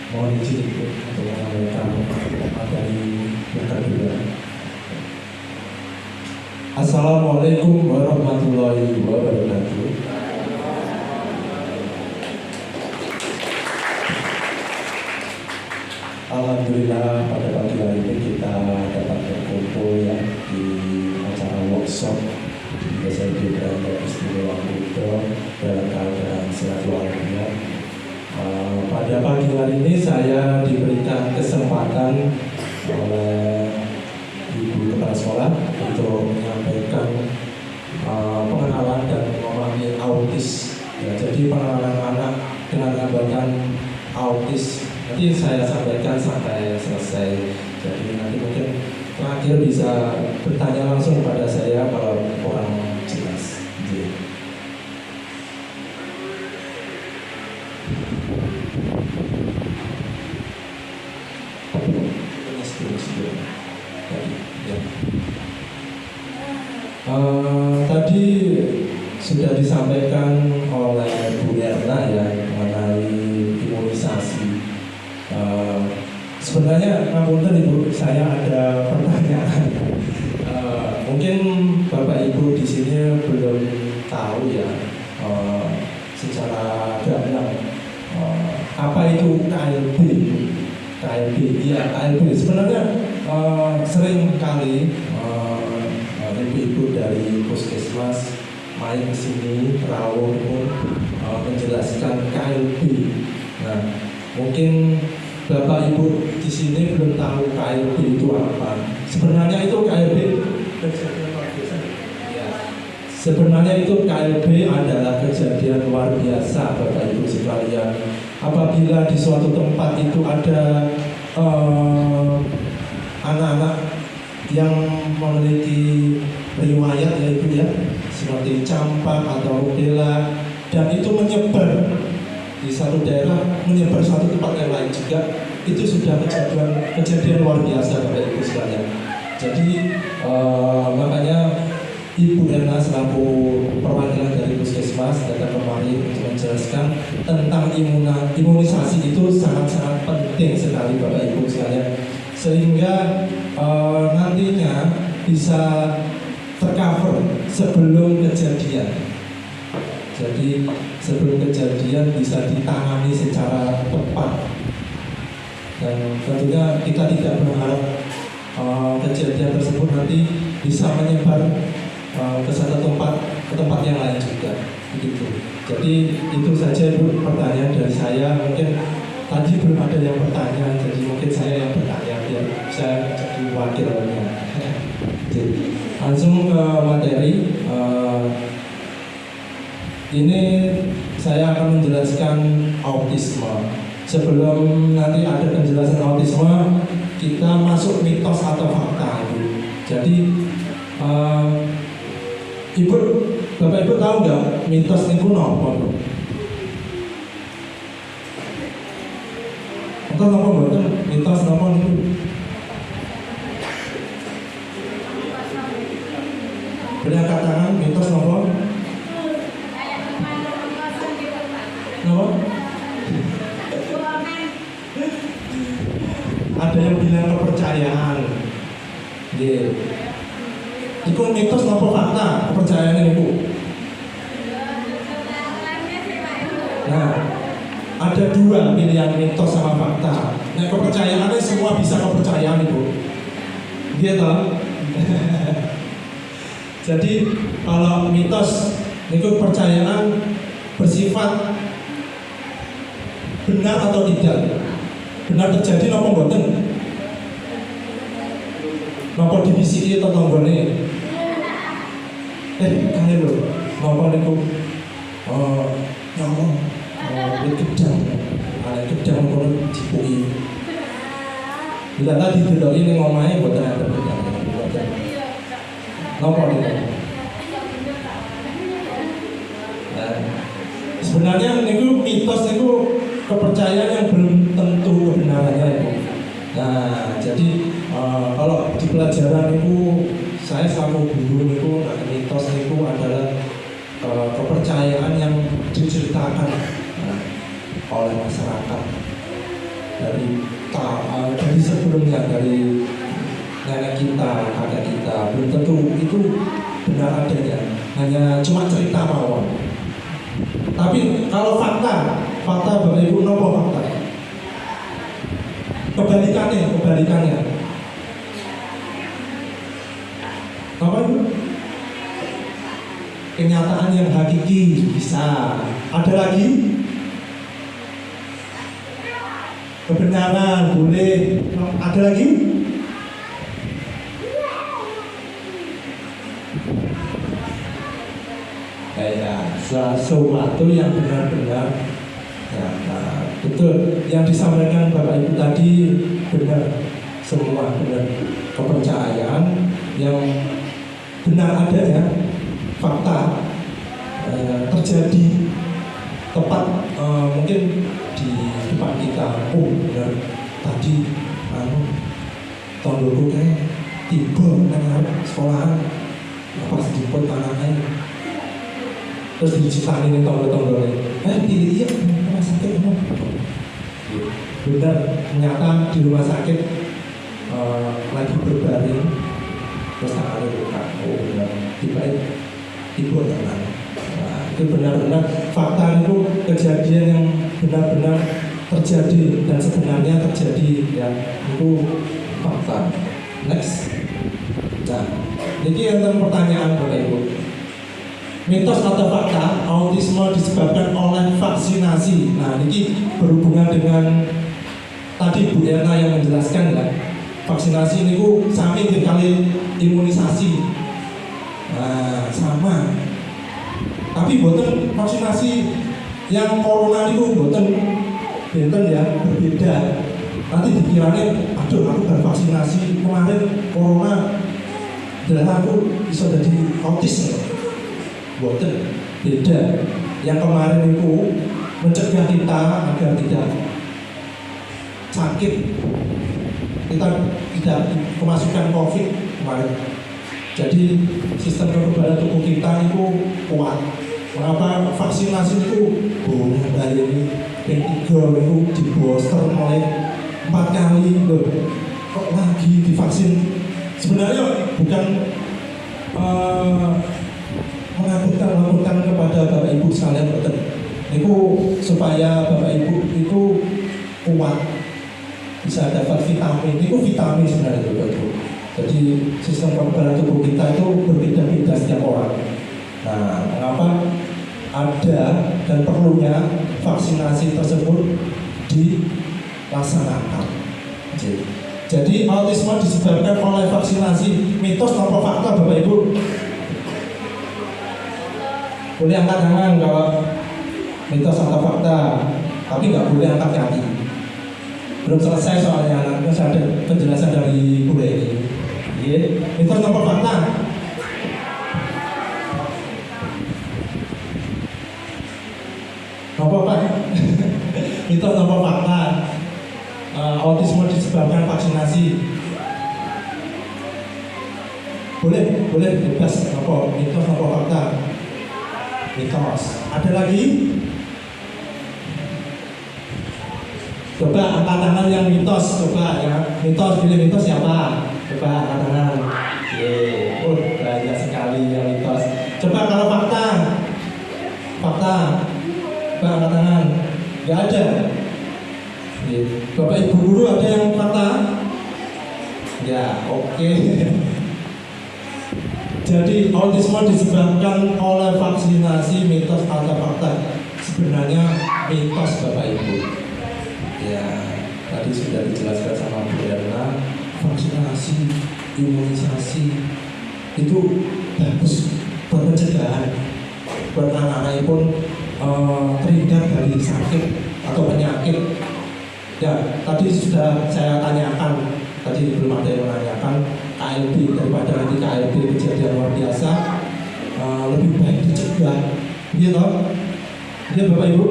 Mohon izin untuk menyampaikan materi yang kedua. Assalamualaikum warahmatullahi wabarakatuh. Alhamdulillah pada pagi hari ini kita dapat berkumpul ya di acara workshop di SMP Beranda Istimewa Kudo dalam keadaan sehat walafiat. Pada pagi hari ini saya diberikan kesempatan oleh Ibu Kepala Sekolah untuk menyampaikan pengenalan dan memahami autis. Ya, jadi pengenalan anak dengan hambatan autis nanti saya sampaikan sampai selesai. Jadi nanti mungkin terakhir bisa bertanya langsung pada saya kalau kurang jelas. Jadi. Tadi sudah disampaikan oleh Bu Erna ya mengenai imunisasi. Sebenarnya ngapunten Ibu, saya ada pertanyaan. Mungkin Bapak Ibu di sini belum tahu ya secara gamblang apa itu KLB. KLB, iya KLB. Sebenarnya sering kali ibu-ibu dari puskesmas main ke sini, rawuh pun menjelaskan KLB. Nah, mungkin Bapak Ibu di sini belum tahu KLB itu apa. Sebenarnya itu KLB. Sebenarnya itu KLB adalah kejadian luar biasa Bapak Ibu sekalian. Apabila di suatu tempat itu ada anak-anak yang memiliki riwayat yaitu ya seperti campak atau rubella dan itu menyebar di satu daerah, menyebar satu tempat yang lain juga, itu sudah kejadian luar biasa Bapak Ibu sekalian. Jadi makanya Ibu Erna selaku perwakilan dari puskesmas datang kemari untuk menjelaskan tentang imunisasi itu sangat-sangat penting sekali Bapak Ibu sekalian, sehingga nantinya bisa tercover sebelum kejadian. Jadi sebelum kejadian bisa ditangani secara tepat. Dan tentunya kita tidak berharap kejadian tersebut nanti bisa menyebar ke satu tempat, ke tempat yang lain juga. Begitu. Jadi itu saja Bu pertanyaan dari saya. Mungkin tadi belum ada yang bertanya, jadi mungkin saya yang bertanya biar saya jadi wakilnya. Jadi, langsung ke materi. Ini saya akan menjelaskan autisme. Sebelum nanti ada penjelasan autisme, kita masuk mitos atau fakta. Jadi Bapak Ibu tahu nggak mitos itu apa? Mitos apa betul? Mitos apa itu? Beri angkat tangan, mitos apa? Apa? Ada yang bilang kepercayaan. Yeah. Itu mitos apa fakta? Kepercayaan Ibu. Nah, ada dua pilihan mitos sama fakta. Nah, kepercayaannya semua bisa kepercayaan Ibu. Gitu. Jadi kalau mitos itu kepercayaan bersifat benar atau tidak. Benar terjadi napa mboten? Napa dibisiki tetanggane? Kalian lho, napa niku ngomong gedang. Ana gedang kono dipuki. Bila tadi dideloki ning omahe mboten ada gedang. Napa niku? Sebenarnya niku mitos niku kepercayaan yang belum tentu kebenarannya itu. Nah, jadi kalau di pelajaran itu saya selalu guru itu mitos itu adalah kepercayaan yang diceritakan oleh masyarakat. dari sebelumnya, dari nenek kita, kakek kita, belum tentu itu benar adanya, hanya cuma cerita mawon. Tapi kalau fakta Bapak Ibu nopo fakta? Kebalikannya. Apa itu? Kenyataan yang hakiki bisa. Ada lagi? Kebenaran boleh. Ada lagi? Sesuatu yang benar-benar ya, betul yang disampaikan Bapak Ibu tadi benar, semua benar, kepercayaan yang benar adanya, fakta terjadi tepat, mungkin di depan kita. Oh benar tadi tahun dulu kayak tiba sekolahan pas jemput anaknya terus diciptain ini tombol-tombolnya iya rumah sakit benar, ternyata di rumah sakit lagi berbaring terus tangannya buka, oh benar tiba tenang. Itu benar-benar fakta, itu kejadian yang benar-benar terjadi dan sebenarnya terjadi ya, itu fakta. Next. Nah, ini yang pertanyaan Bapak Ibu. Mitos atau fakta autisme disebabkan oleh vaksinasi. Nah, ini berhubungan dengan tadi Bu Erna yang menjelaskan ya. Vaksinasi ini sami kali imunisasi. Nah, sama. Tapi boten vaksinasi yang corona itu boten benten ya, berbeda. Nanti dikiranya, aduh aku udah vaksinasi kemarin corona, dan aku bisa jadi autis. Boten, beda. Yang kemarin itu mencegah kita agar tidak sakit, kita tidak kemasukan COVID kemarin. Jadi sistem kekebalan tubuh kita itu kuat. Mengapa vaksinasi itu dari P3 itu di booster mulai 4 kali loh, kok lagi divaksin? Sebenarnya bukan menakutkan kepada Bapak Ibu sekalian, betul. Itu supaya Bapak Ibu itu kuat, bisa dapat vitamin. Itu vitamin sebenarnya Bapak Ibu. Jadi sistem kekebalan tubuh kita itu berbeda-beda setiap orang. Nah, mengapa ada dan perlunya vaksinasi tersebut dilaksanakan? Jadi autisme disebabkan oleh vaksinasi. Mitos atau fakta Bapak Ibu? Boleh angkat tangan kalau mitos atau fakta, tapi nggak boleh angkat kaki. Belum selesai soalnya, nanti ada penjelasan dari Bu Leni. Mitos atau fakta? Apa? Mitos atau fakta? Autisme disebabkan vaksinasi. Boleh bebas. Apa? Mitos atau fakta? Mitos. Ada lagi? Coba angkat tangan yang mitos, coba ya. Mitos, pilih mitos siapa? Coba angkat tangan. Banyak sekali yang mitos. Coba kalau fakta. Coba angkat tangan. Gak ada. Bapak Ibu guru ada yang fakta? Ya, oke. Jadi autisme disebabkan oleh vaksinasi, mitos atau fakta? Sebenarnya mitos Bapak Ibu. Ya, tadi sudah dijelaskan sama Bu Erna, vaksinasi, imunisasi itu bagus buat pencegahan, buat anak-anak pun terhindar dari sakit atau penyakit. Ya, tadi sudah saya tanyakan, tadi belum ada yang menanyakan KLB, daripada nanti KLB kejadian luar biasa, lebih baik dicegah, gitu. Ya Bapak Ibu.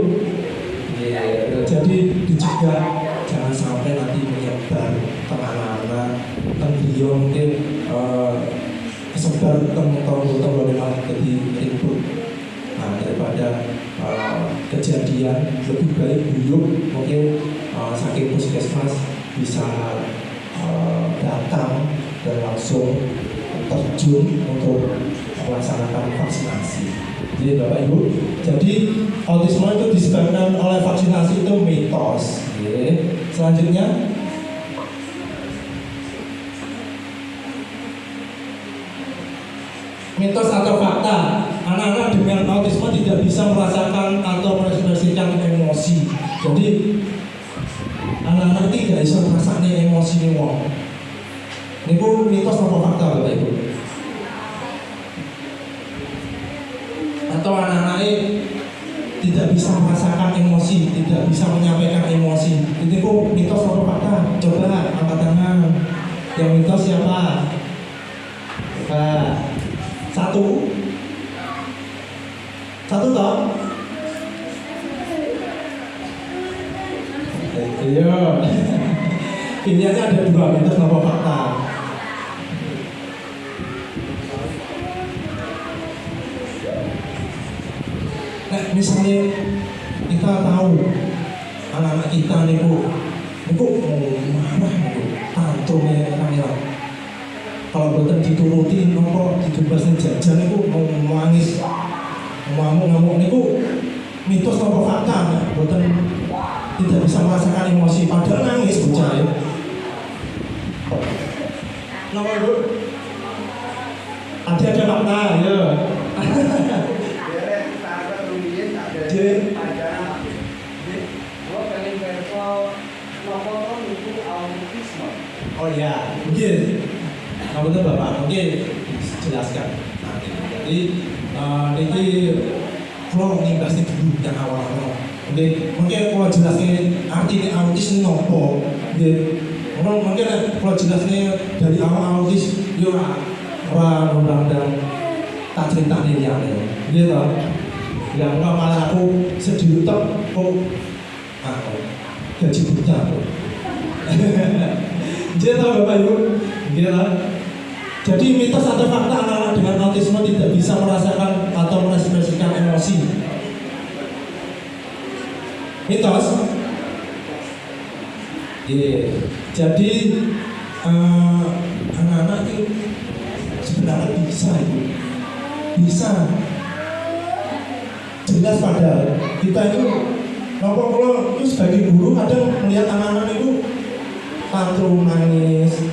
Jadi dicegah, jangan sampai nanti menyebar kemana-mana, beliau mungkin kesebar tahun-tahun malah jadi ribut. Nah, daripada kejadian lebih baik beliau mungkin sakit puskesmas puskesmas bisa datang dan langsung terjun untuk melaksanakan vaksinasi. Jadi Bapak Ibu, jadi autisme itu disebabkan oleh vaksinasi itu mitos. Selanjutnya, mitos atau fakta, anak-anak dengan autisme tidak bisa merasakan atau mengekspresikan emosi. Jadi anak-anak tidak bisa merasakan emosi ini wong. Ini pun mitos atau fakta Bapak Ibu? Atau anak-anak tidak bisa merasakan emosi, tidak bisa menyampaikan emosi. Ini pun mitos atau fakta? Coba angkat tangan. Yang mitos siapa? Satu toh? Iya. Pilihannya ada dua, mitos atau fakta. Nah, misalnya kita tahu anak-anak kita nih bu marah bu, tantrumnya kamera. Kalau buatan dituruti nopo dibebasin jajan itu mau nangis, ngamuk itu mitos nopo fakta, buatan tidak bisa merasakan emosi padahal nangis bocah ya. Nopo ibu? Ada fakta ya. Oh ya, mungkin kamu tuh Bapak mungkin jelaskan. Jadi ini kalau ngimbasnya dulu yang awal-awal. Mungkin kalau jelasnya arti autis nopo. Mungkin kalau jelasnya dari awal autis, yo orang dan tak cerita nih yang gitu. Yang malah aku sedih tak gaji buta. Jadi Bapak Ibu, jadi mitos atau fakta anak-anak dengan autisme tidak bisa merasakan atau mengekspresikan emosi. Mitos. Jadi anak-anak itu sebenarnya bisa jelas padahal kita itu kalau itu sebagai guru kadang melihat anak-anak itu tantrum, nangis,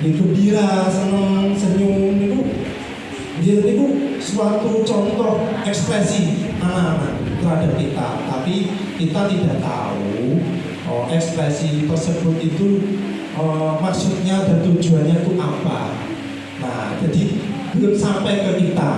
gembira, senang, senyum itu suatu contoh ekspresi anak-anak terhadap kita, tapi kita tidak tahu ekspresi tersebut itu maksudnya dan tujuannya itu apa. Nah, jadi belum sampai ke kita.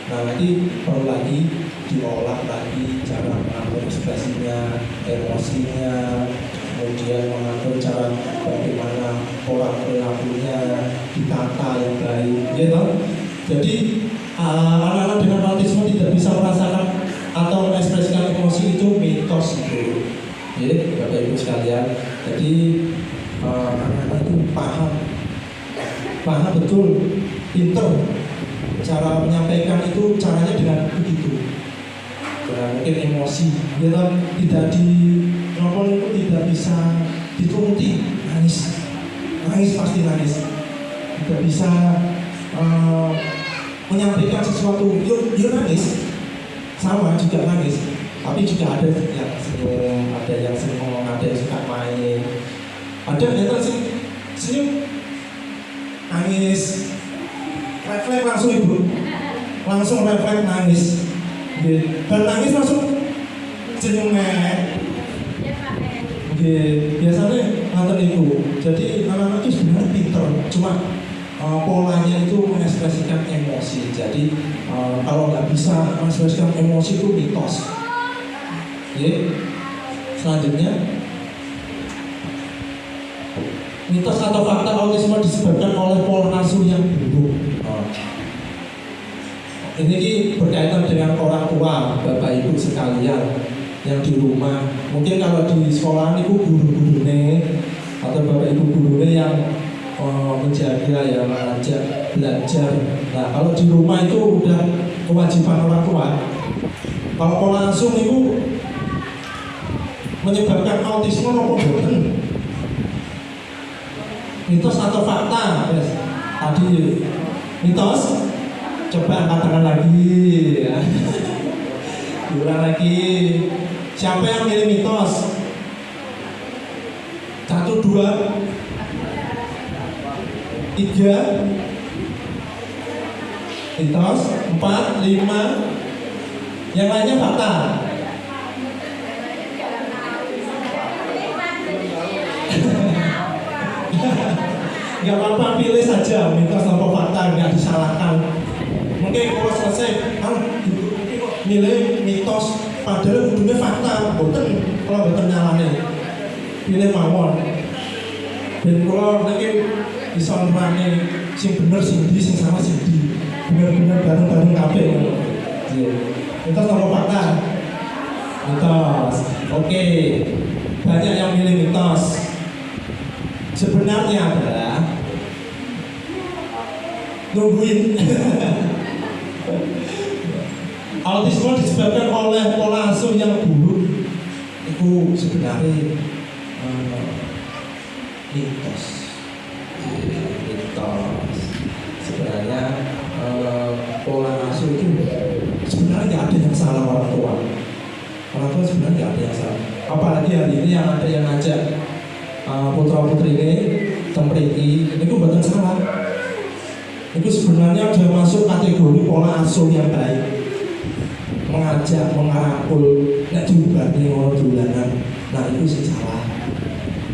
Nah, nanti perlu lagi diolah lagi cara mengatur ekspresinya, emosinya, kemudian mengatur cara bagaimana orang perilakunya, ditata yang baik, gitu. Jadi anak-anak dengan autisme tidak bisa merasakan atau mengekspresikan emosi itu mitos gitu. Jadi Bapak Ibu sekalian, jadi anak-anak itu paham betul, pinter cara menyampaikan itu caranya dengan begitu. Mungkin emosi, dia tidak tidak bisa dituruti, nangis pasti nangis, tidak bisa menyampaikan sesuatu, yuk nangis, sama juga nangis, tapi juga ada yang senyum, ada yang senang, ada yang suka main, ada yang senyum, nangis, refleks langsung ibu, langsung refleks nangis. Dan nangis langsung senyum biasanya nonton itu. Jadi anak-anak itu sebenarnya pinter, cuma polanya itu mengekspresikan emosi. Jadi kalau nggak bisa mengekspresikan emosi itu mitos. Selanjutnya, mitos atau fakta autisme disebabkan oleh pola asuh yang buruk. Ini berkaitan dengan orang tua, Bapak Ibu sekalian yang di rumah. Mungkin kalau di sekolah itu guru-gurunya atau Bapak Ibu gurunya yang menjaga, yang mengajak belajar. Nah, kalau di rumah itu udah kewajiban orang tua. Kalau pola asuh itu menyebabkan autisme nopo boten? Mitos atau fakta? Yes. Tadi mitos. Coba angkat tangan lagi ya. Diulang lagi. Siapa yang milih mitos? 1, 2, 3 mitos, 4, 5. Yang lainnya fakta. Gak apa-apa, pilih saja mitos atau fakta, gak disalahkan. Mungkin kalau selesai, milih mitos, padahal kudunya fakta, boten kalau boten nyalane. Pilih mawon. Dan kalau nanti bisa nerangin sing bener sing di, sing sama sing di, bener-bener bareng-bareng kabeh. Mitos atau fakta? Mitos. Oke. Banyak yang milih mitos. Sebenarnya adalah nungguin. Autisme disebabkan oleh pola asuh yang buruk. Itu sebenarnya mitos. Sebenarnya pola asuh itu sebenarnya nggak ada yang salah orang tua. Orang tua sebenarnya nggak ada yang salah. Apalagi hari ini yang ada yang ngajak putra putri ini tempriki, itu bukan salah. Itu sebenarnya sudah masuk kategori pola asuh yang baik. Mengajak, mengarangkul, nek diubahne ngono dolanan. Nah itu sing salah.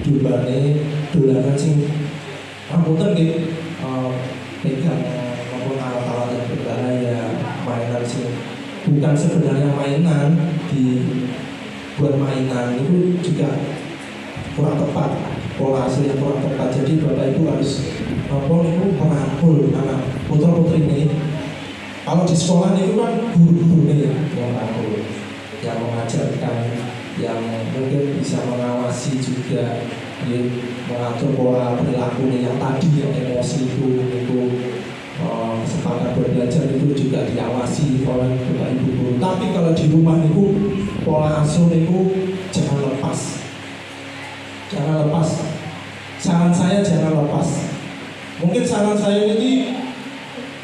Diubahne dolanan sing rambutan nggih pegang maupun alat-alat yang berbahaya, mainan sing bukan sebenarnya mainan dibuat mainan itu juga kurang tepat, pola asuh yang kurang tepat. Jadi bapak ibu harus merangkul anak putra putri ini. Kalau di sekolah itu kan guru-guru nih yang merangkul, yang mengajarkan, yang mungkin bisa mengawasi juga, mengatur pola perilaku nih, yang tadi yang emosi itu kesempatan belajar itu juga diawasi oleh bapak ibu guru. Tapi kalau di rumah itu pola asuh itu jangan lepas. Jangan lepas. Saran saya jangan lepas. Mungkin saran saya ini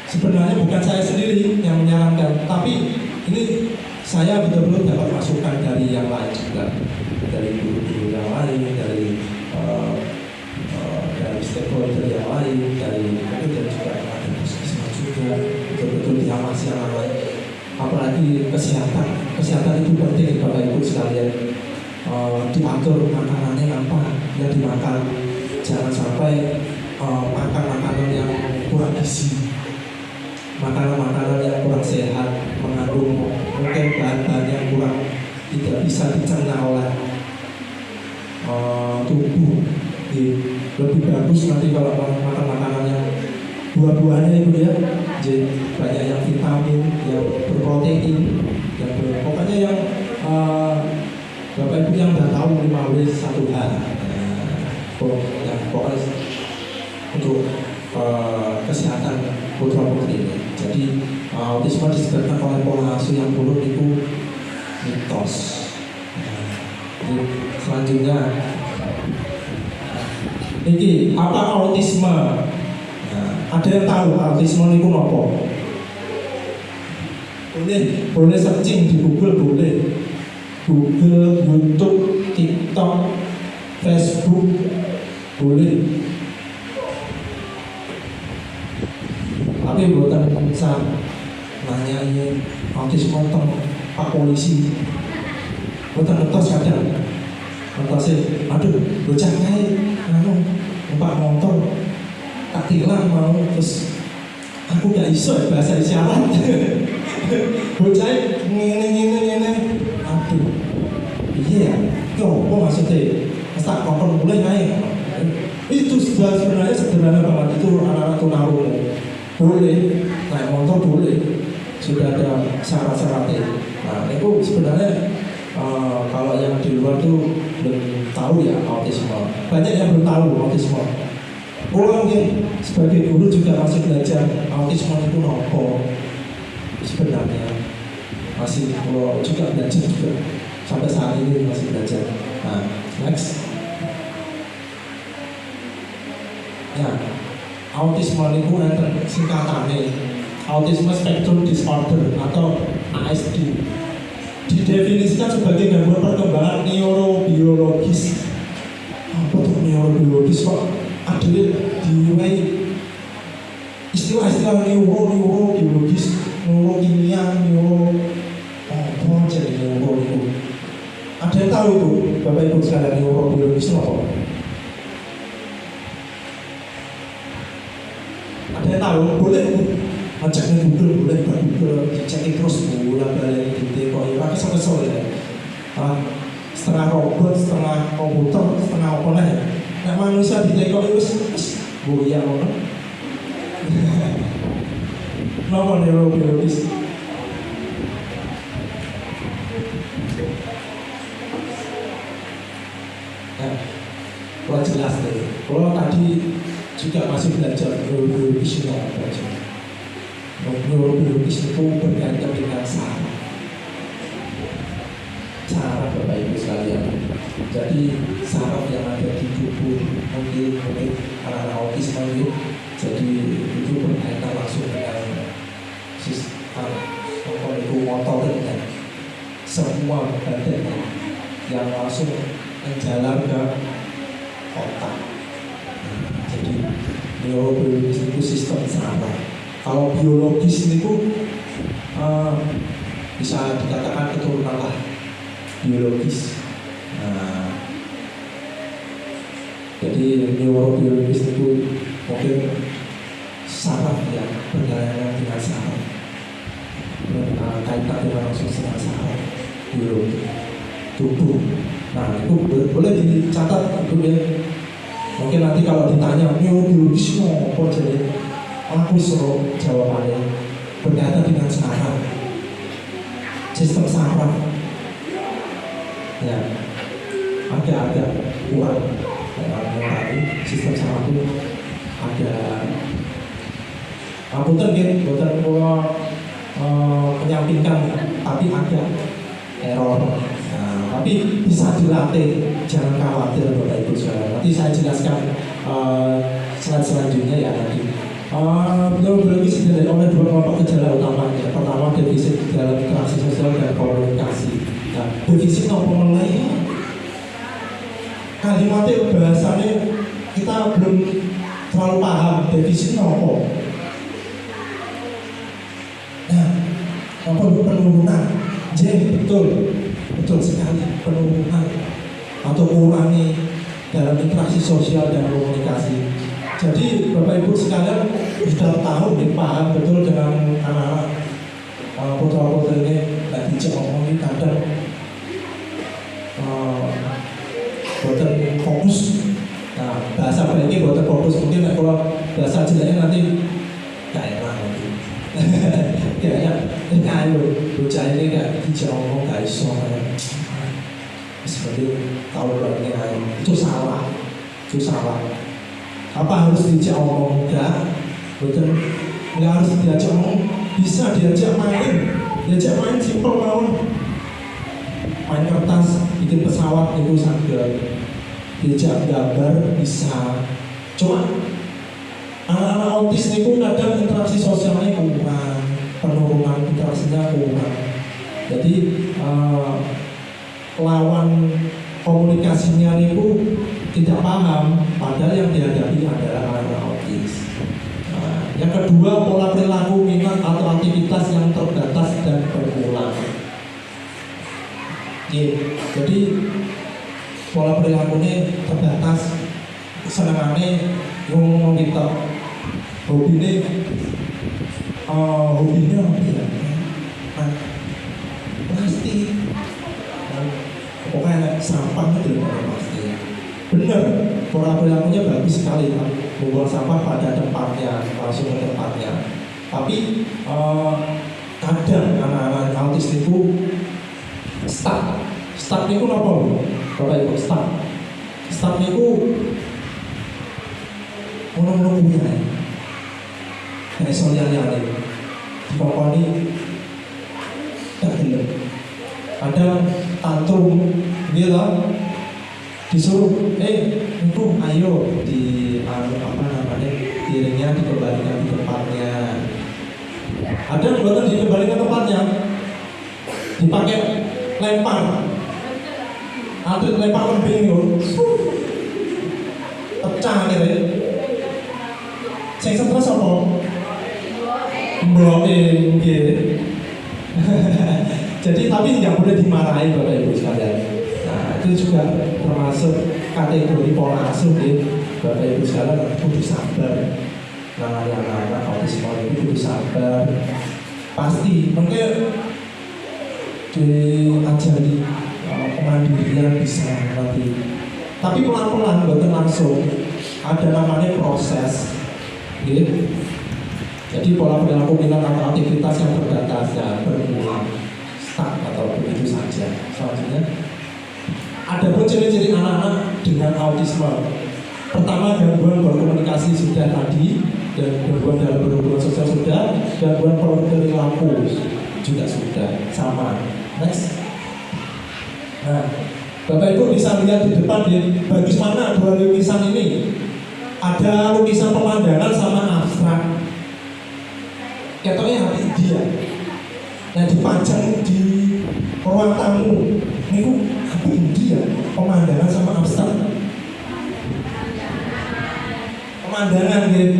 sebenarnya bukan saya sendiri yang menyarankan, tapi ini saya betul-betul dapat masukan dari yang lain juga, dari guru-guru yang lain, dari stakeholder yang lain, dari juga ada puskesmas juga, betul-betul diawasi yang lain. Apalagi kesehatan itu penting Bapak Ibu sekalian. Diatur makanannya apa yang dimakan, jangan sampai makan makanan yang kurang gizi, makanan-makanan yang kurang sehat, mengandung mungkin bahan-bahan yang kurang tidak bisa dicerna oleh tubuh. Lebih bagus nanti kalau makan makanan yang buah-buahnya itu ya, jadi banyak yang vitamin, yang berprotein, yang pokoknya yang Bapak Ibu yang udah tahu 5W1H, pokoknya untuk kesehatan putra putri ini. Jadi autisme disebabkan oleh pola asuh yang buruk itu mitos. Selanjutnya, ini apa autisme? Ada yang tahu autisme itu apa? Boleh searching di Google, boleh. Google, YouTube, TikTok, Facebook, boleh. Tapi buatan bisa nanyain autisme tentang Pak Polisi, buatan ngetos kadang, ngetosnya, aduh, bocah kayak, numpak motor, tak tilang mau, terus aku gak iso bahasa isyarat. Bocah ngene, aduh, iya, kok maksudnya, tak ngomong mulai naik. Itu sebenarnya sederhana banget, itu anak-anak tunarungu. Boleh, naik motor boleh, sudah ada syarat-syaratnya. Nah, itu sebenarnya kalau yang di luar tuh belum tahu ya autisme. Banyak yang belum tahu autisme. Ulang nih, sebagai guru juga masih belajar autisme itu apa sebenarnya. Masih kalau juga belajar juga sampai saat ini masih belajar. Nah, next. Ya, autisme itu enten singkatannya Autism Spectrum Disorder atau ASD. Didefinisikan sebagai gangguan perkembangan neurobiologis. Apa tuh neurobiologis kok? Ada di istilah-istilah neurobiologis, neurokimia, apa jadi neuro itu? Ada yang tahu itu, Bapak Ibu sekalian neurobiologis itu apa? Ada yang tahu? Boleh ngecek di Google, boleh buat Google, dicek terus bolak-balik gitu kok ya pakai kesel ya. Setengah robot, setengah komputer, setengah apa lah ya. Nek manusia ditekok itu goyang ngono. Napa neurobiologis? Kalau jelas deh, kalau tadi juga masih belajar neurobiologis neurobiologis itu berkaitan dengan saraf Bapak Ibu sekalian. Jadi saraf yang ada di tubuh mungkin anak-anak autis ini, jadi itu berkaitan langsung dengan sistem motor dan semua badan yang langsung menjalar ke otak. Jadi neurobiologis itu sistem saraf. Kalau biologis itu bisa dikatakan keturunan lah biologis. Jadi neurobiologis itu mungkin saraf yang berkaitan dengan saraf, kaitan dengan langsung dengan saraf biologi tubuh. Nah itu boleh dicatat itu ya. Mungkin nanti kalau ditanya neurobiologis apa jadi aku suruh jawabannya berkaitan dengan saraf, sistem saraf. Ya, agak kurang. Tadi sistem saraf itu ada. Bukan menyampingkan, tapi ada error. Nah, tapi bisa dilatih, jangan khawatir Bapak Ibu sekalian. Nanti saya jelaskan slide selanjutnya ya nanti. Neurobiologis dilihat oleh dua kelompok gejala utamanya. Pertama, defisit dalam interaksi sosial dan komunikasi. Nah, defisit apa mulai? Kalimatnya bahasanya kita belum terlalu paham defisit apa. Nah, apa penurunan? Jadi betul sekali penurunan atau kurangi dalam interaksi sosial dan komunikasi. Jadi Bapak Ibu sekalian sudah tahu dan paham betul dengan anak-anak putra-putri ini nggak dijak ngomongin kadang buatan fokus. Nah bahasa baiknya buatan fokus mungkin kalau bahasa jeleknya nanti nggak enak nanti. Kayaknya ayo bocah ini nggak dijak ngomong nggak iso seperti tahu banget itu salah. Apa harus diajak ngomong? Enggak, betul. Enggak harus diajak ngomong, bisa diajak main simpel banget. Main kertas, bikin pesawat itu sambil diajak gambar bisa. Cuma anak-anak autis itu kadang interaksi sosialnya kurang, penurunan interaksinya kurang. Jadi lawan komunikasinya itu tidak paham, padahal yang dihadapi adalah anak autis. Yang kedua, pola perilaku, minat atau aktivitas yang terbatas dan berulang. Jadi pola perilakunya terbatas, senangannya ngomong kita hobinya apa ya? Plastik, pokoknya sampah itu pasti. Benar, pola perilakunya bagus sekali kan, membuang sampah pada tempatnya, langsung ke tempatnya. Tapi kadang anak-anak autis itu stuck itu apa? Bapak Ibu stuck itu orang-orang punya kayak soalnya dipokoni tak gelap. Ada tantrum gitu, disuruh itu ayo di piringnya dikembalikan di tempatnya. Ada buatan dikembalikan tempatnya, dipakai lempar, atlet lempar lembing itu pecah akhirnya. Saya stres apa? Mbok Jadi tapi nggak boleh dimarahi Bapak Ibu sekalian. Nah itu juga termasuk kategori pola asuh ya. Bapak Ibu sekalian butuh sabar. Nah anak-anak autisme itu butuh sabar. Pasti mungkin diajari kemandirian bisa nanti. Tapi pelan-pelan bukan langsung. Ada namanya proses. Ya. Jadi pola perilaku minat atau aktivitas yang terbatas ya berulang, stuck atau begitu saja. Selanjutnya ada pun ciri-ciri anak-anak dengan autisme. Pertama, gangguan berkomunikasi sudah tadi, dan gangguan dalam berhubungan sosial sudah, gangguan perilaku juga sudah sama. Next. Nah, Bapak Ibu bisa lihat di depan di bagus mana dua lukisan ini. Ada lukisan pemandangan sama abstrak. Katanya hati dia. Nah dipajang di ruang tamu. Ini hati dia. Pemandangan sama abstrak. Pemandangan gitu.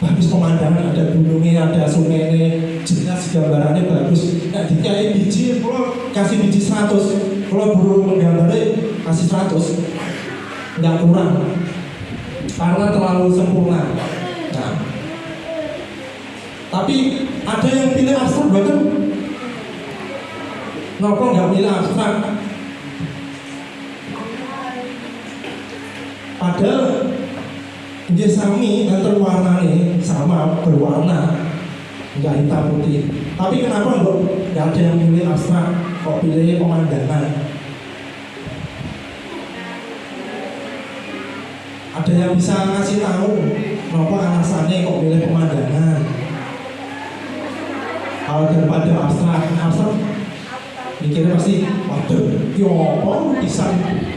Bagus pemandangan, ada gunungnya, ada sungainya, jelas gambarannya bagus. Nah dikai biji, kalau kasih biji 100, kalau burung menggambarnya kasih 100, nggak kurang. Karena terlalu sempurna. Nah, tapi ada yang pilih abstrak bahkan kenapa nggak pilih abstrak? Padahal dia sami antar warnanya sama berwarna, nggak hitam putih. Tapi kenapa nggak ada yang pilih abstrak, kok pilih pemandangan? Ada yang bisa ngasih tahu kenapa alasannya kok pilih pemandangan? Kalau daripada abstrak mikirnya pasti, waduh, apa bisa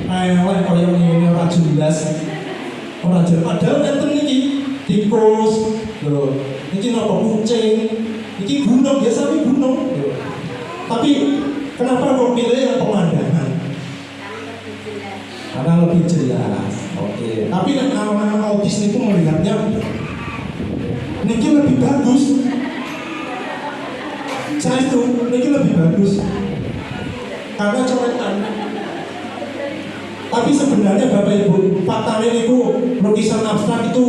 elek kalau yang ini orang jelas, orang jelas. Padahal enten ini tikus, loh, ini apa kucing, ini gunung biasa ini gunung. Loh. Tapi kenapa kok pilih yang pemandangan? Karena lebih jelas. Oke. Tapi anak-anak autis itu melihatnya ini lebih bagus. Saya itu ini lebih bagus karena coretan. Tapi sebenarnya Bapak Ibu, faktanya itu lukisan abstrak itu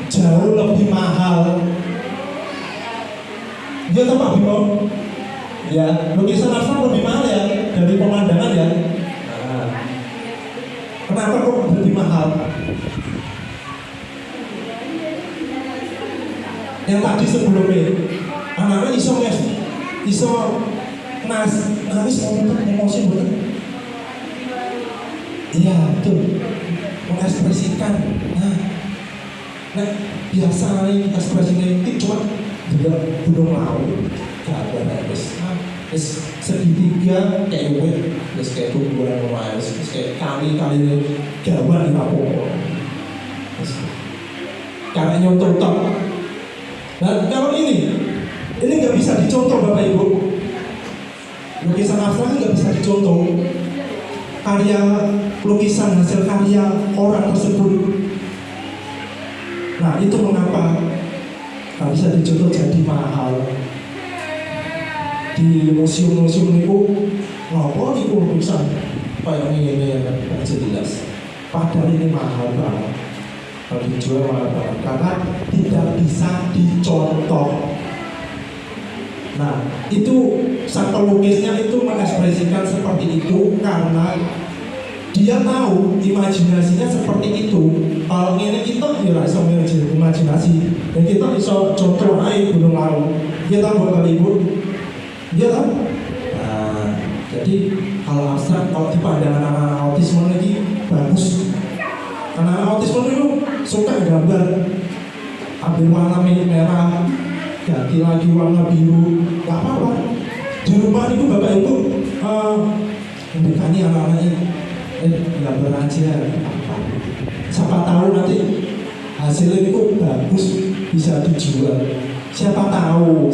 jauh lebih mahal. Dia tahu Pak Bimo? Ya, lukisan abstrak lebih mahal ya dari pemandangan ya. Nah, kenapa kok lebih mahal? Yang tadi sebelumnya, anak-anak iso nangis emosi betul. Iya betul, mengekspresikan. Nah biasa nih ekspresinya itu cuma juga belum mau gak ada terus segitiga kayak gue terus kayak tumbuhan lumayan terus kayak kali gawan di apa terus karena nyontok. Nah kalau ini nggak bisa dicontoh Bapak Ibu. Lukisan abstrak nggak bisa dicontoh. Karya lukisan hasil karya orang tersebut. Nah itu mengapa nggak bisa dicontoh jadi mahal. Di museum-museum itu ngopo itu lukisan kayak ini yang jelas. Padahal ini mahal banget. Kalau dijual mahal banget karena tidak bisa dicontoh. Nah, itu sang pelukisnya itu mengekspresikan seperti itu karena dia tahu imajinasinya seperti itu. Kalau ini kita bisa imajinasi dan kita bisa contoh air gunung laut. Dia tahu Bapak Ibu, dia tahu. Nah, jadi kalau abstrak, kalau dipandang anak-anak autisme lagi bagus. Anak autisme itu suka gambar, ambil warna merah, ganti lagi warna biru, gak apa-apa. Di rumah itu Bapak Ibu memberikannya anak-anak ini gambar aja. Siapa tahu nanti hasilnya itu bagus, bisa dijual. Siapa tahu,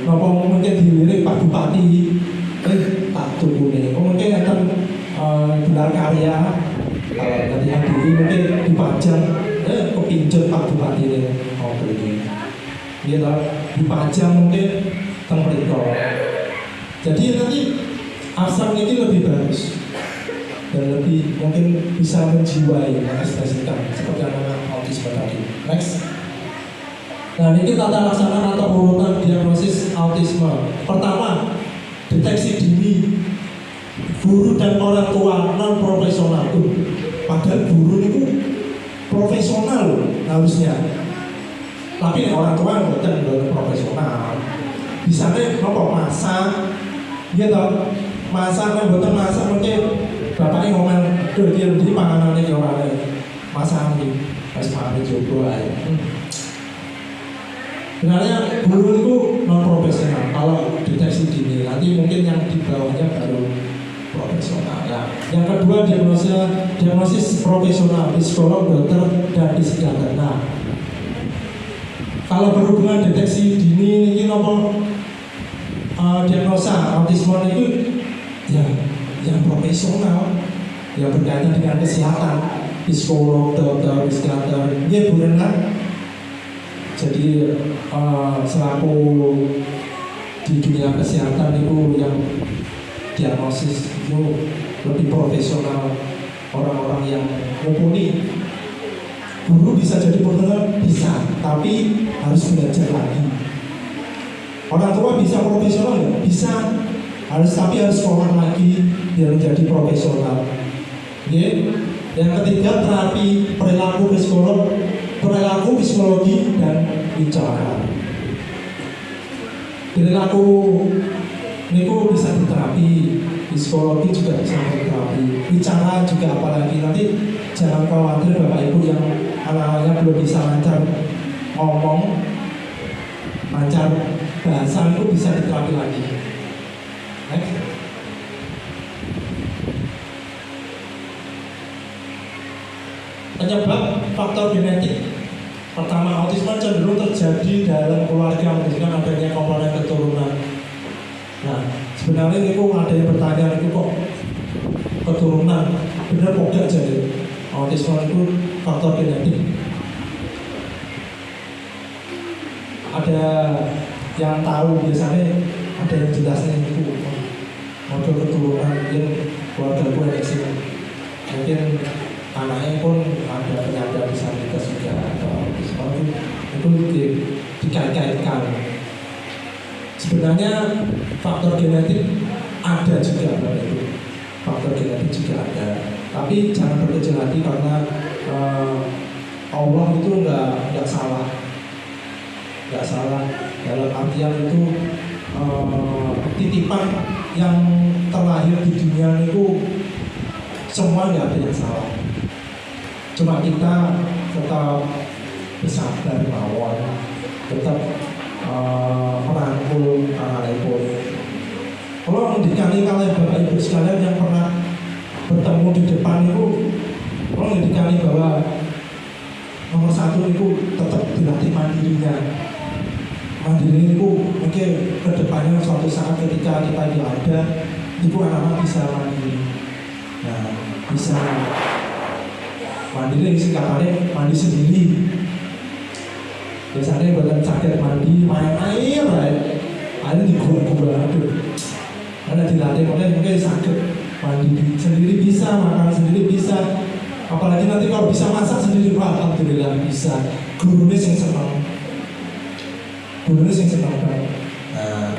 nopo mungkin dilirik Pak Bupati, tak tunggu nih, mungkin akan gelar karya, kalau nanti diri mungkin dipajang, kepincut Pak Bupati ini, beli, dia dipajang mungkin tempat. Jadi nanti abstrak ini lebih bagus dan lebih mungkin bisa menjiwai, mengekspresikan seperti anak autisme tadi. Next. Nah, ini tata laksana atau urutan diagnosis autisme. Pertama, deteksi dini. Guru dan orang tua non profesional tuh. Padahal guru itu profesional harusnya. Tapi orang tua bukan profesional. Bisa nih nopo masak, dia tahu masak kan bukan masak mungkin bapaknya ngomong, tuh dia jadi panganannya di orangnya masak nih, pas pangan jodoh aja. Sebenarnya guru itu non profesional. Kalau deteksi dini, nanti mungkin yang di bawahnya baru profesional. Ya. Yang kedua diagnosis profesional, psikolog, dokter, dan psikiater. Nah, kalau berhubungan deteksi dini ini nopo diagnosa autisme itu ya yang profesional, yang berkaitan dengan kesehatan, psikolog, dokter, psikiater. Ya Bu Renat. Jadi selaku di dunia kesehatan itu yang diagnosis itu lebih profesional, orang-orang yang mumpuni. Guru bisa jadi profesional, bisa, tapi harus belajar lagi. Orang tua bisa profesional ya? Bisa, tapi harus sekolah lagi biar menjadi profesional. Okay. Yang ketiga, terapi perilaku psikologi dan bicara. Perilaku ini bisa diterapi, psikologi juga bisa diterapi, bicara juga apalagi. Nanti jangan khawatir Bapak Ibu yang anak-anaknya belum bisa lancar ngomong, lancar bahasa itu bisa diterapi lagi. Next. Penyebab faktor genetik. Pertama, autisme cenderung terjadi dalam keluarga menunjukkan adanya komponen keturunan. Nah, sebenarnya itu ada yang bertanya itu kok keturunan, benar kok gak jadi autisme itu faktor genetik. Ada yang tahu biasanya, ada yang jelasnya itu model keturunan, mungkin keluarga gue ada sih, mungkin anaknya pun ada penyandang disabilitas juga atau itu dikait-kaitkan. Sebenarnya faktor genetik ada juga, faktor genetik juga ada. Tapi jangan berkecil hati karena Allah itu nggak salah dalam artian itu titipan yang terlahir di dunia itu semua nggak ada yang salah. Cuma kita tetap bersabar mawon, tetap merangkul anak-anak. Kalau mendikani kalian Bapak Ibu sekalian yang pernah bertemu di depan itu, kalau mendikani bahwa nomor satu itu tetap dilatih mandirinya. Mandiri itu mungkin kedepannya suatu saat ketika kita ada, itu anak-anak bisa mandiri. Nah, bisa mandiri singkatannya mandi sendiri. Biasanya buatan sakit mandi, main air di gua-gua, aduh. Ada dilatih, mungkin sakit mandi sendiri bisa, makan sendiri bisa. Apalagi nanti kalau bisa masak sendiri, alhamdulillah bisa. Gurunya yang senang banget. Nah,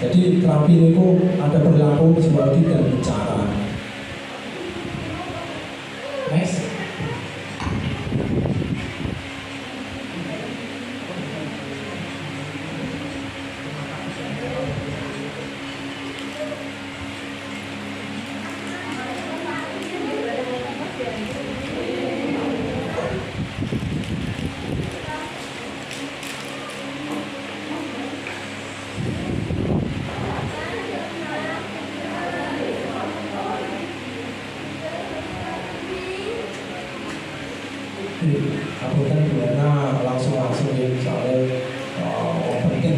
jadi terapi itu ada perilaku, psikologi dan bicara. Next. Kabupaten Buana langsung ya soalnya penting.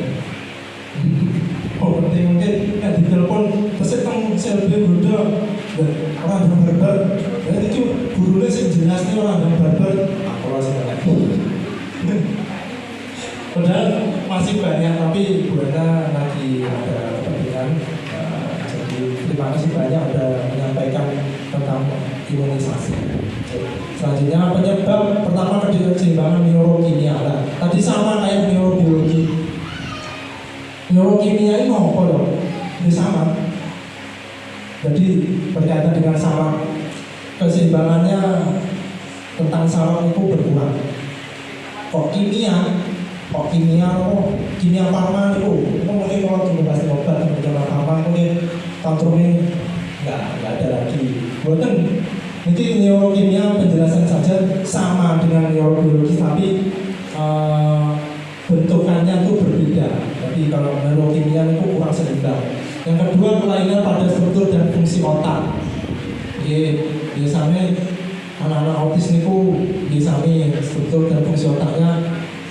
Penting mungkin kan ditelepon terus teng CLB Buddha orang yang barbar. Dan itu gurunya sih jelas nih orang yang barbar. Aku langsung lagi. Padahal masih banyak tapi Buana lagi ada kepentingan. Jadi terima kasih banyak udah menyampaikan tentang imunisasi. Selanjutnya penyebab pertama ketidakseimbangan neurokimia lah. Tadi sama kayak neurobiologi. Neurokimia ini apa loh? Ini sama. Jadi berkaitan dengan saraf, keseimbangannya tentang saraf itu berkurang. Kok kimia farma itu mungkin kalau tunggu pasti obat kimia farma mungkin tantrumnya nggak ada lagi. Bukan ini neurokimia penjelasan saja sama dengan neurobiologi tapi bentukannya itu berbeda. Jadi kalau neurokimia itu kurang seimbang. Yang kedua kelainan pada struktur dan fungsi otak. Biasanya anak-anak autis itu biasanya struktur dan fungsi otaknya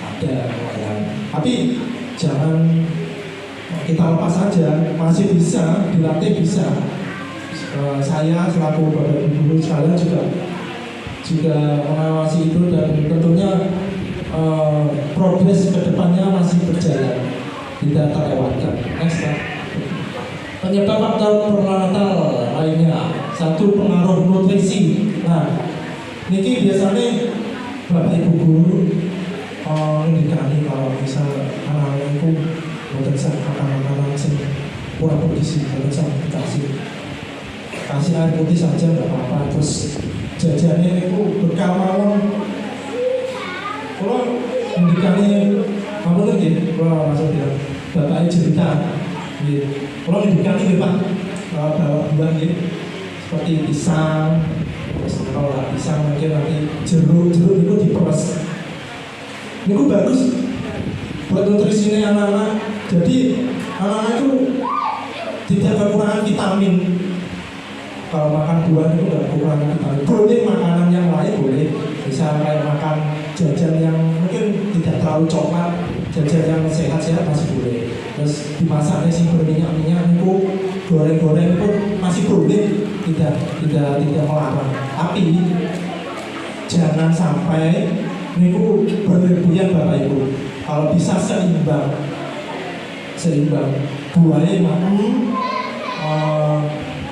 ada kelainan. Tapi jangan kita lepas saja, masih bisa dilatih bisa. Saya selaku bapak ibu guru sekalian juga mengawasi itu dan tentunya progres kedepannya masih berjalan, tidak terlewatkan. Next, Pak. Penyebab faktor pernatal lainnya, satu pengaruh nutrisi. Nah, ini biasanya bapak ibu guru indikasi kalau misal anak-anak itu bekerja makanan sih kurang bergizi, bekerja kasih air putih saja nggak apa-apa. Terus jajannya itu bekal mawon. Kalau indikasi apa lagi? Kalau maksudnya bapak cerita, kalau indikasi Pak bawa buah seperti pisang. Terus kalau nggak pisang mungkin nanti jeruk itu diperes. Ini bagus buat nutrisinya anak-anak. Jadi anak-anak itu tidak kekurangan vitamin. Kalau makan buah itu nggak kekurangan vitamin. Boleh makanan yang lain boleh. Bisa kayak makan jajan yang mungkin tidak terlalu coklat, jajan yang sehat-sehat masih boleh. Terus dimasaknya sih berminyak-minyak itu goreng-goreng pun masih boleh, tidak melarang. Tapi jangan sampai niku berlebihan Bapak Ibu. Kalau bisa seimbang. Buahnya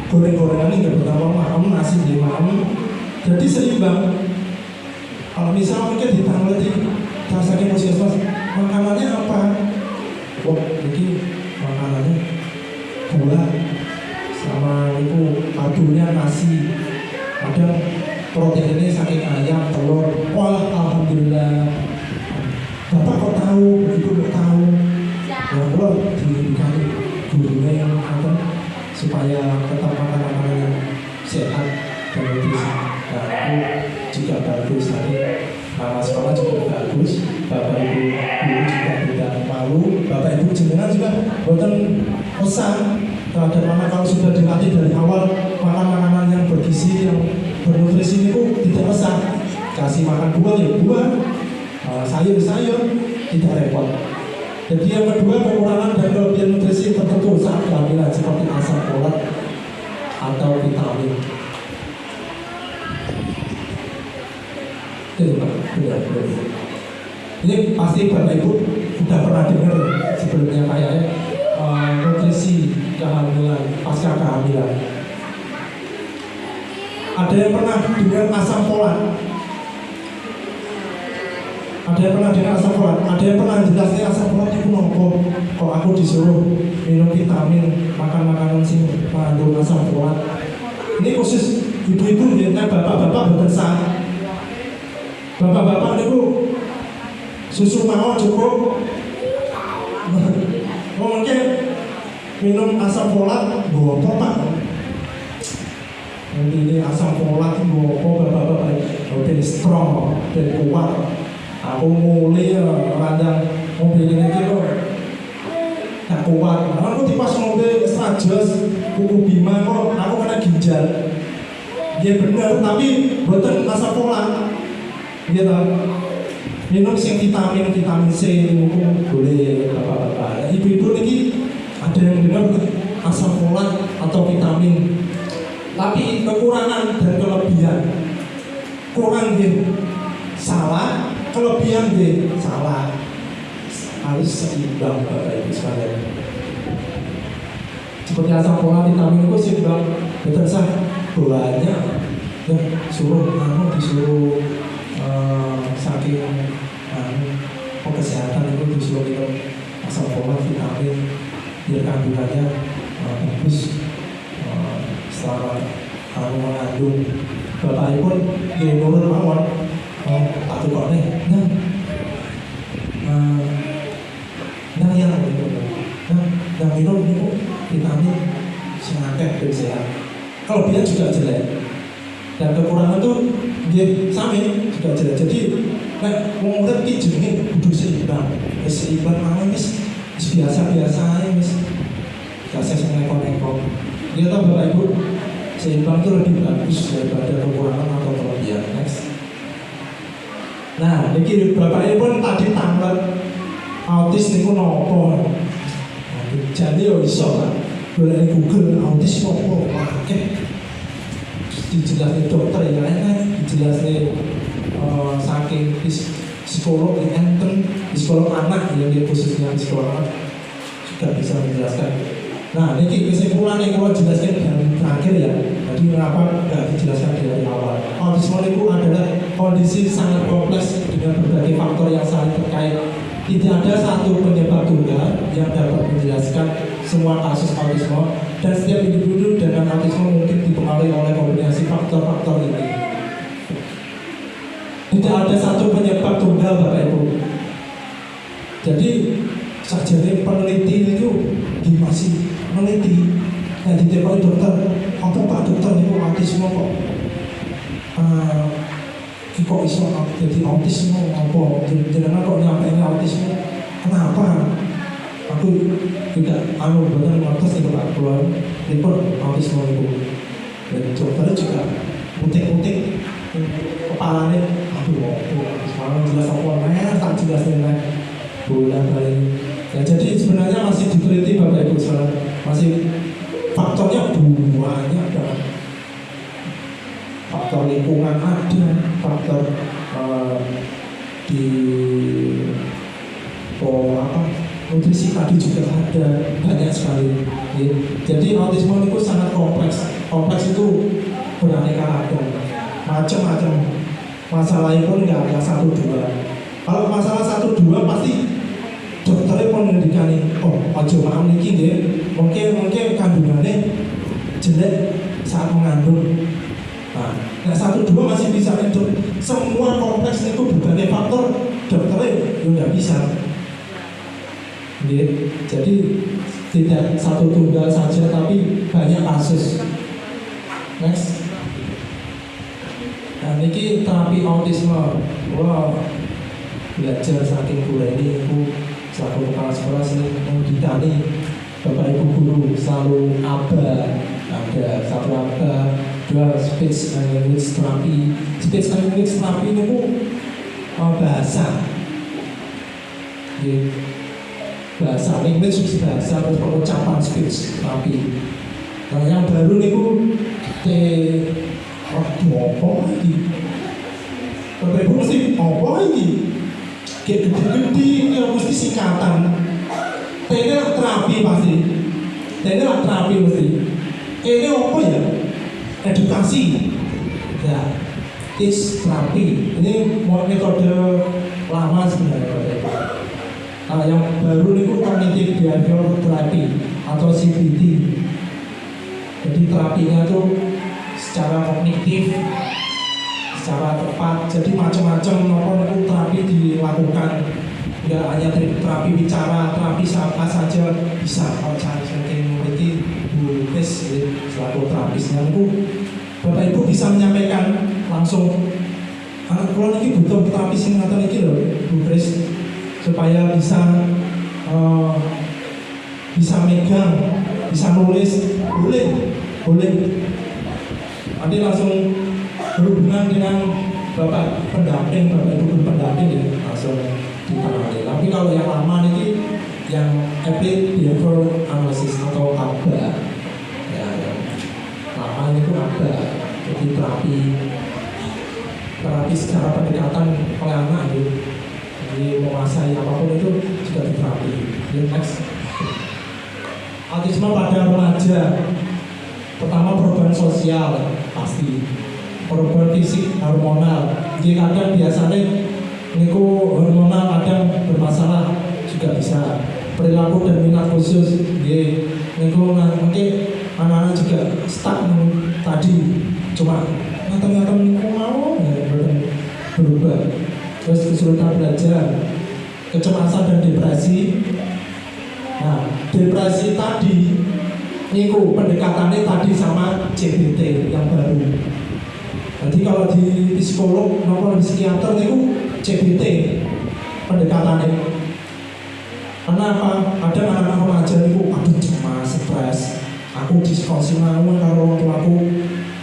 goreng-gorengan ini nggak bertambah nasi di jadi seimbang. Kalau misal mungkin ditanggung di sakit puskesmas, makanannya apa? Ini makanannya buah sama itu padunya nasi, ada proteinnya saking ayam, telur. Wah, alhamdulillah. Bapak kok tahu? Ibu kok tahu? Ya kalau diberikan gurunya yang supaya tetap makan-makanan yang sehat dan nutrisi. Nah, itu juga bagus. Nanti nama sekolah juga bagus. Bapak ibu guru juga tidak malu. Bapak ibu jenengan juga buatan pesan terhadap anak kalau sudah dilatih dari awal makan makanan yang bergizi, yang bernutrisi itu tidak pesan. Kasih makan buah ya buah, sayur-sayur, tidak repot. Jadi yang kedua, kekurangan dan kelebihan nutrisi tertentu saat kehamilan seperti asam folat atau vitamin. Benar. Ini pasti Bapak Ibu sudah pernah dengar sebelumnya kayaknya nutrisi kehamilan, pasca kehamilan. Ada yang pernah dengar asam folat? Ada yang pernah dengar asam folat? Ada yang pernah jelasnya asam folat itu nopo? Kok aku disuruh minum vitamin, makan makanan sing mengandung asam folat? Ini khusus ibu-ibu ya, bapak-bapak bersah. Bapak-bapak itu susu mawon cukup. Mungkin minum asam folat, gopo Pak. Nanti ini asam folat gopo bapak-bapak, udah strong, udah kuat. Aku mulai randang mobil ini kok gak kuat. Aku di pas mobil Strajas, kuku Bima kok aku kena ginjal. Dia benar, tapi bukan asam folat. Gitu. Minum sing vitamin C itu boleh bapak-bapak. Ibu-ibu ini ada yang dengar asam folat atau vitamin. Tapi kekurangan dan kelebihan. Kurang gitu salah, kelebihan gitu salah. Harus seimbang bapak ibu sekalian. Seperti asam folat vitamin itu seimbang. Betul sah banyak. Disuruh saking kesehatan itu disuruh minum asam folat vitamin biar kandungannya bagus selama mengandung. Bapak ibu dia nurut mawon tak kok nih yang minum itu vitamin sengaja dan sehat. Kelebihan juga jelek dan kekurangan itu dia sami juga jelek. Jadi wong urip iki jenenge kudu seimbang. Seimbang mawon wis biasa-biasa ae wis. Gak sesek neko-neko. Ya toh Bapak Ibu, seimbang itu lebih bagus daripada kekurangan atau kelebihan. Next. Nah, ini Bapak Ibu tadi tanglet autis niku nopo. Jadi yo iso kan. Boleh Google autis nopo. Dijelasin dokter ya enak, dijelasin saking psikolog yang enten, psikolog anak yang dia khususnya psikolog anak juga bisa menjelaskan. Nah, ini kesimpulan yang kalau jelaskan yang terakhir ya. Jadi mengapa tidak dijelaskan dari awal? Autisme itu adalah kondisi sangat kompleks dengan berbagai faktor yang saling terkait. Tidak ada satu penyebab tunggal yang dapat menjelaskan semua kasus autisme, dan setiap individu dengan autisme mungkin dipengaruhi oleh kombinasi faktor-faktor ini. Tidak ada satu penyebab tunggal Bapak Ibu. Jadi sajane peneliti itu masih meneliti dan ditepoi dokter, apa Pak dokter itu autisme kok kok iso jadi autisme apa jenengan kok nyampe autisme kenapa aku tidak benar ngertos itu Pak keluar report autisme itu dan dokternya juga putik-putik kepalanya sekarang jelas apa tak jelas nih bulan balik. Ya, jadi sebenarnya masih diteliti Bapak Ibu saudara, masih faktornya banyak banget. Faktor lingkungan ada, faktor di nutrisi tadi juga ada, banyak sekali. Ya. Jadi autisme itu sangat kompleks. Kompleks itu beraneka ragam, macam-macam. Masalahnya pun nggak ada 1-2. Kalau masalah 1-2 pasti dokternya pun mendikani, ojo maaf niki nggih, mungkin kandungannya jelek saat mengandung. Nah 1-2 masih bisa itu. Semua kompleks itu berbagai faktor, dokternya nggak bisa. Jadi tidak satu tunggal saja, tapi banyak kasus. Next. Nah niki terapi autisme. Belajar saking gula ini aku selaku kepala sekolah sering mengidani Bapak Ibu guru selalu ada satu dua speech and language therapy. Speech and language therapy ini bahasa language bahasa terus pengucapan speech therapy. Nah yang baru nih apa lagi? Bapak Ibu mesti apa lagi? Kayak gede-gede, ya mesti singkatan. Ini lah terapi pasti. Ini lah terapi mesti. Ini apa ya? Edukasi. Ya, teach terapi. Ini metode lama sebenarnya. Nah, yang baru ini cognitive behavioral therapy atau CBT. Jadi terapinya tuh secara kognitif, secara tepat, jadi macam-macam itu terapi dilakukan. Tidak hanya terapi bicara, terapi apa saja bisa. Kalau cari memiliki Bu Kris selaku terapisnya itu Bapak Ibu bisa menyampaikan langsung. Anak keluar ini butuh terapis yang ngatakan ini loh Bu Kris, supaya bisa megang, bisa nulis, boleh. Nanti langsung berhubungan dengan bapak pendamping, bapak ibu guru pendamping ya langsung ditangani. Tapi kalau yang lama ini yang Applied Behavior Analysis atau ABA ya, yang lama ini pun ABA, jadi terapi secara pendekatan oleh anak gitu. Jadi menguasai apapun itu juga diterapi. Next. Autisme pada remaja. Pertama perubahan sosial pasti, perubahan fisik hormonal. Jadi kadang biasanya niku hormonal kadang bermasalah juga bisa. Perilaku dan minat khusus. Jadi niku mungkin anak-anak juga stuck tadi cuma ngata-ngata niku mau ya, berubah. Terus kesulitan belajar, kecemasan dan depresi. Nah, depresi tadi niku pendekatannya tadi sama CBT yang baru. Jadi kalau di psikolog maupun di psikiater niku CBT pendekatannya. Kenapa? Ada anak-anak remaja niku aduh cemas, stres. Aku diskusi ngawur karo wong tuaku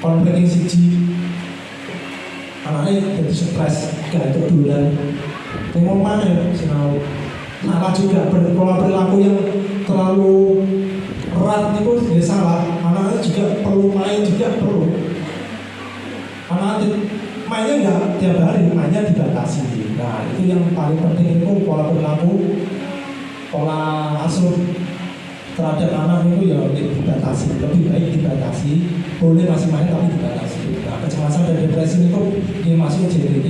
konflik siji. Anaknya jadi stres, gak kedulan. Tengok mana sinau. Salah juga pola perilaku yang terlalu erat itu ya salah. Anaknya juga perlu main juga perlu. Anak mainnya enggak tiap hari, mainnya dibatasi. Nah itu yang paling penting itu pola perilaku, pola asuh terhadap anak itu ya dibatasi, lebih baik dibatasi. Boleh masih main tapi dibatasi. Nah, kecemasan dan depresi itu dia masuk JDT.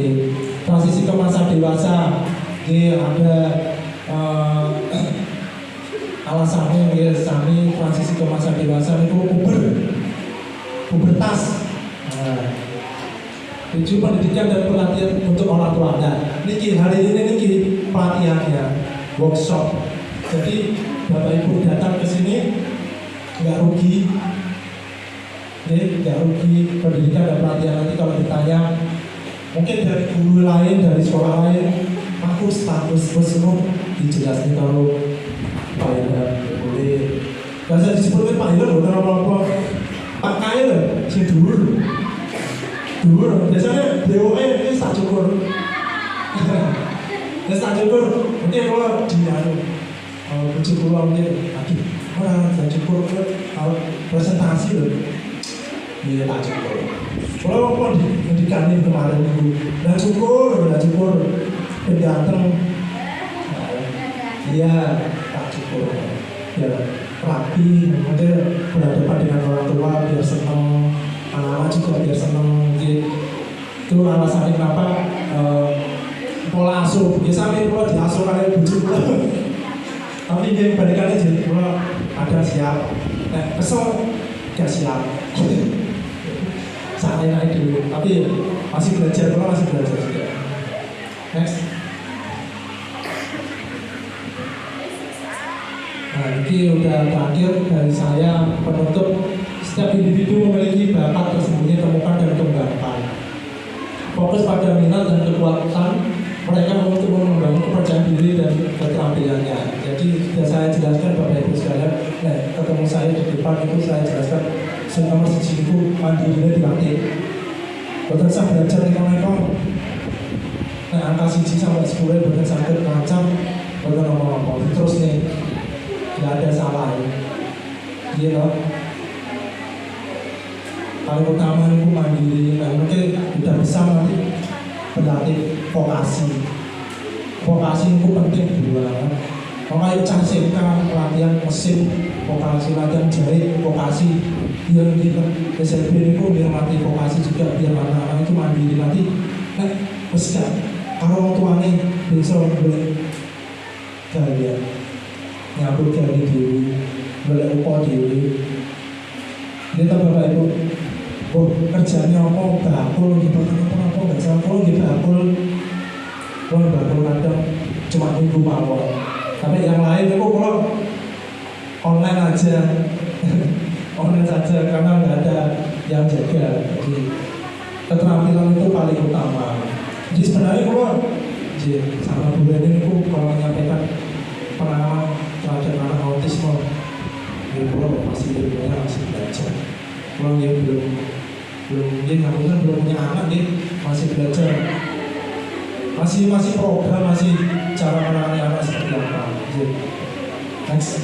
Transisi ke masa dewasa, dia ada alasannya ya, sami transisi ke masa dewasa itu pubertas. Tujuh pendidikan dan pelatihan untuk orang tua. Nah, niki hari ini niki pelatihannya workshop. Jadi Bapak Ibu datang ke sini nggak rugi, nggak rugi pendidikan dan pelatihan. Nanti kalau ditanya, mungkin dari guru lain, dari sekolah lain, aku status semua dijelasin kalau Pak Ida boleh. Bahasa disebutkan Pak Ida loh, apa Pak Kaya loh, si dulu. Biasanya DOE ini tak cukur. Ya tak cukur, mungkin kalau bujuk pulau mungkin, aduh, orang tak cukur presentasi loh. Iya tak cukur. Kalau mau dikantin kemarin itu, dah cukur, pendatang. Iya tak cukur. Ya rapi, mungkin berhadapan dengan orang tua biar senang, anak-anak juga biar senang. Itu alasannya kenapa pola asuh. Biasanya pola diasuh kalian bujuk pulau. Tapi dia balikannya jadi pulau ada siap, kesel gak siap. Saatnya naik dulu, tapi masih belajar juga. Next. Nah ini udah terakhir dari saya penutup. Setiap individu memiliki bakat tersembunyi, temukan dan kembangkan. Fokus pada minat dan kekuatan mereka untuk membangun kepercayaan diri dan keterampilannya. Jadi sudah saya jelaskan Bapak Ibu sekalian. Nah, ketemu saya di depan itu saya jelaskan nomor siji itu mandirinya dilatih. Bukan saya belajar ngomong-ngomong. Nah, angka 1 sampai 10 bukan sampai macam, bukan ngomong-ngomong. Terus nih, tidak ada salah ya. Iya loh. Paling utama itu mandiri. Nah, mungkin udah bisa nanti berlatih vokasi. Vokasi itu penting juga. Makanya CSMK pelatihan mesin, vokasi latihan jahit, vokasi. Biar kita SMP itu biar mati vokasi juga, biar anak-anak itu mandiri nanti. Nah, mesti kalau orang tuanya bisa boleh gaya nyabut dari diri, boleh upah diri. Kita Bapak Ibu, kerjanya apa? Bakul gitu, apa nggak salah, kalau gitu bakul kadang cuma minggu mawon. Tapi yang lain itu kalau online aja. Online saja karena nggak ada yang jaga. Jadi keterampilan itu paling utama. Jadi sebenarnya kalau sama Bu Leni itu kalau menyampaikan pengalaman terhadap anak autisme, ya kalau masih belajar. Kalau dia belum dia ngakukan belum punya anak dia masih belajar, masih program, masih cara menangani anak seperti apa. Next.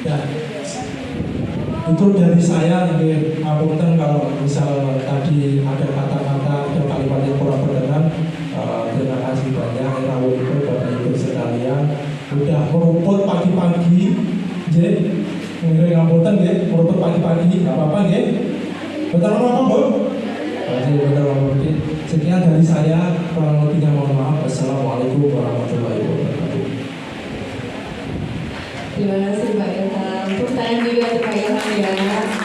Ya. Itu dari saya. Ngapunten kalau misal tadi ada kata-kata, ada kalimat yang kurang berkenan. Terima kasih banyak Rawuh itu Bapak Ibu sekalian udah merumput pagi-pagi. Mungkin ngapunten nggih, merumput pagi-pagi nggak apa-apa nggih. Betul apa Bu? Betul apa? Sekian dari saya, kurang lebihnya mohon maaf. Assalamualaikum warahmatullahi wabarakatuh. Terima kasih Pak Ilham. Tepuk tangan juga untuk Pak Ilham ya.